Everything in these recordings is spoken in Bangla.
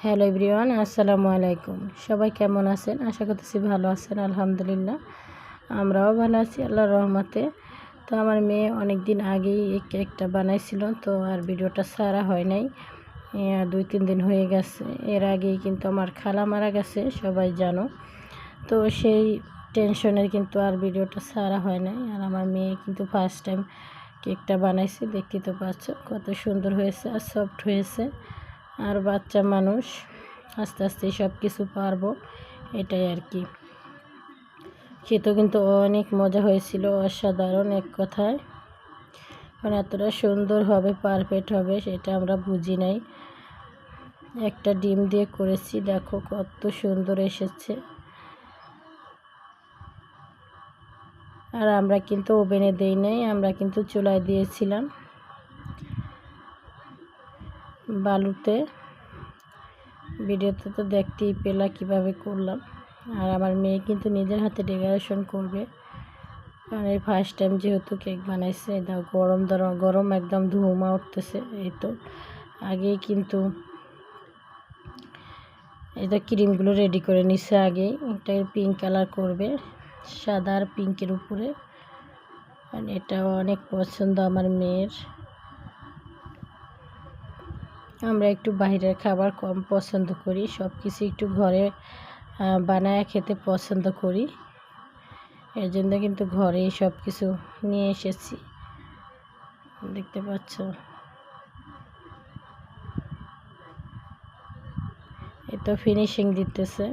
হ্যালো এভরিওয়ান, আসসালামু আলাইকুম। সবাই কেমন আছেন? আশা করতেছি ভালো আছেন। আলহামদুলিল্লাহ আমরাও ভালো আছি আল্লাহর রহমতে। তো আমার মেয়ে অনেক দিন আগেই এই কেকটা বানাইছিল, তো আর ভিডিওটা ছাড়া হয় নাই। 2-3 দিন হয়ে গেছে। এর আগেই কিন্তু আমার খালা মারা গেছে, সবাই জানো। তো সেই টেনশনের কিন্তু আর ভিডিওটা ছাড়া হয় নাই। আর আমার মেয়ে কিন্তু ফার্স্ট টাইম কেকটা বানাইছে, দেখতে তো পাচ্ছ কত সুন্দর হয়েছে আর সফট হয়েছে। আর বাচ্চা মানুষ আস্তে আস্তে সব কিছু পারবো, এটাই আর কি। খেতেও কিন্তু অনেক মজা হয়েছিল, অসাধারণ এক কথায়। মানে এতটা সুন্দর হবে, পারফেক্ট হবে সেটা আমরা বুঝি নাই। একটা ডিম দিয়ে করেছি, দেখো কত সুন্দর এসেছে। আর আমরা কিন্তু ওভেনে দেই নাই, আমরা কিন্তু চুলায় দিয়েছিলাম বালুতে। ভিডিওতে তো দেখতেই পেলা কীভাবে করলাম। আর আমার মেয়ে কিন্তু নিজের হাতে ডেকোরেশন করবে, কারণ এই ফার্স্ট টাইম যেহেতু কেক বানাইছে। দাও গরম গরম একদম ধুমা উঠতেছে। এই তো আগেই কিন্তু এটা ক্রিমগুলো রেডি করে নিচ্ছে আগেই। এটা পিঙ্ক কালার করবে, সাদা আর পিঙ্কের উপরে। আর এটাও অনেক পছন্দ আমার মেয়ের। আমরা একটু বাইরের খাবার কম পছন্দ করি, সব কিছু একটু ঘরে বানায় খেতে পছন্দ করি। এর জন্য কিন্তু ঘরেই সব কিছু নিয়ে এসেছি, দেখতে পাচ্ছ। এ তো ফিনিশিং দিতেছে,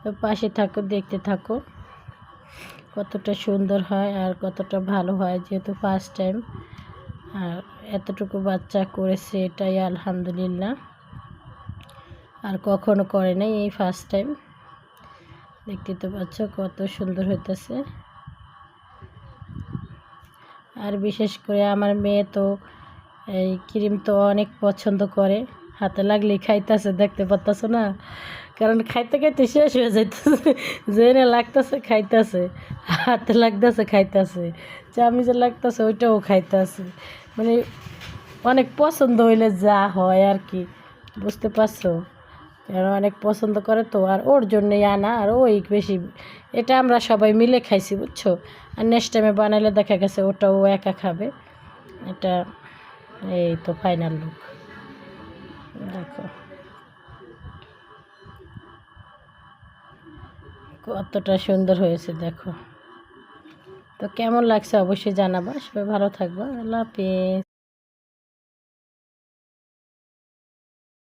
তো পাশে থাকো, দেখতে থাকো কতটা সুন্দর হয় আর কতটা ভালো হয়, যেহেতু ফার্স্ট টাইম। আর এতটুকু বাচ্চা করেছে, এটাই আলহামদুলিল্লাহ। আর কখনো করে নাই, এই ফার্স্ট টাইম। দেখতে তো পাচ্ছ কত সুন্দর হইতেছে। আর বিশেষ করে আমার মেয়ে তো এই ক্রিম তো অনেক পছন্দ করে, হাতে লাগলেই খাইতেছে, দেখতে পাচ্ছ না? কারণ খাইতে খাইতে শেষ হয়ে যাইতেছে, যেটা লাগতেছে খাইতেছে, হাতে লাগতেছে খাইতেছে, চামিচে লাগতেছে ওইটাও খাইতেছে। মানে অনেক পছন্দ হইলে যা হয় আর কি, বুঝতে পারছো? কারণ অনেক পছন্দ করে তো, আর ওর জন্যই আনা। আর ওই বেশি, এটা আমরা সবাই মিলে খাইছি, বুঝছো? আর নেক্সট টাইমে বানাইলে দেখা গেছে ওটাও একা খাবে। এটা এই তো ফাইনাল লুক, দেখো কতটা সুন্দর হয়েছে, দেখো। তো কেমন লাগছে অবশ্যই জানাবা। সবাই ভালো থাকবা। আল্লাহ হাফেজ।